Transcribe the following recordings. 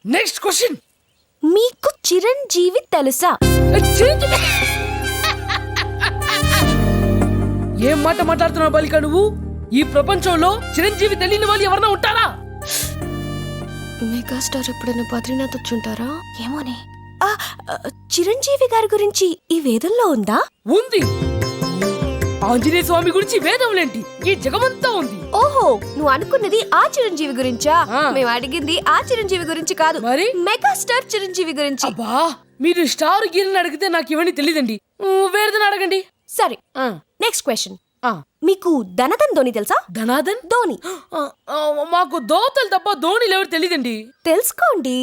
Next question. మీకు చిరంజీవి తెలుసా? ఏం మాట మాట్లాడుతున్నావు బాలిక నువ్వు? ఈ ప్రపంచంలో చిరంజీవి తెలియని వాళ్ళు ఎవరైనా ఉంటారా? మెగాస్టార్ ఎప్పుడైనా బద్రీనాథ్ వచ్చుంటారా ఏమోనే. చిరంజీవి గారి గురించి ఈ వేదంలో ఉందా? ఉంది. ఆంజనేయ స్వామి గురించి వేదంలేంటి, ఈ జగమంతా ఉంది. ఓహో, నువ్వు అనుకున్నది ఆ చిరంజీవి గురించా? ఆ. మేము అడిగింది ఆ చిరంజీవి గురించి కాదు, మరి మెగాస్టార్ చిరంజీవి గురించి. అబ్బా, మీరు స్టార్ గీరని అడిగితే నాకు ఇవన్నీ తెలియదండి. వేరేదని అడగండి. సరే, నెక్స్ట్ క్వశ్చన్. మీకు ధనధన్ ధోని తెలుసా? ధనాదన్ ధోని. మాకు దోతలు తప్ప ధోనిలు ఎవరు తెలియదండి. తెలుసుకోండి,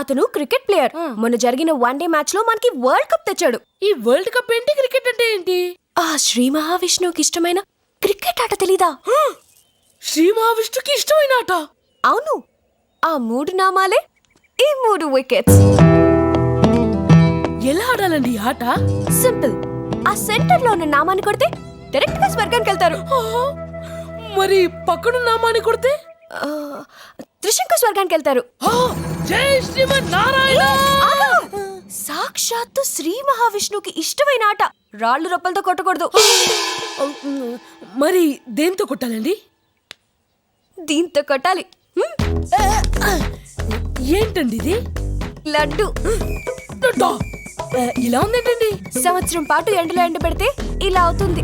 అతను క్రికెట్ ప్లేయర్. మొన్న జరిగిన వన్డే మ్యాచ్ లో మనకి వరల్డ్ కప్ తెచ్చాడు. ఈ వరల్డ్ కప్ ఏంటి, క్రికెట్ అంటే ఏంటి? ఆ శ్రీ మహావిష్ణువుకి ఇష్టమైన క్రికెట్ ఆట తెలీదా? శ్రీ మహావిష్ణుకి ఇష్టమైన ఆట? అవును, ఆ 3 నామాలే ఈ 3 వికెట్స్. ఎలా ఆడాలండి ఈ ఆట? సింపుల్, ఆ సెంటర్ లో ఉన్న నామాన్ని కొడితే డైరెక్ట్ గా స్వర్గానికి వెళ్తారు. మరి పక్కన నామాన్ని కొడితే త్రిశంక స్వర్గానికి వెళ్తారు. జై శ్రీమన్నారాయణ. సాక్షాత్తు శ్రీ మహావిష్ణువుకి ఇష్టమైన ఆట. రాళ్ళు రొప్పలతో కొట్టకూడదు. మరి దేంతో కొట్టాలండి? దీంతో కొట్టాలి. ఏంటండి ఇది? లడ్డు. ఇలా ఉందేంటండి? సంవత్సరం పాటు ఎండలో ఎండబెడితే ఇలా అవుతుంది.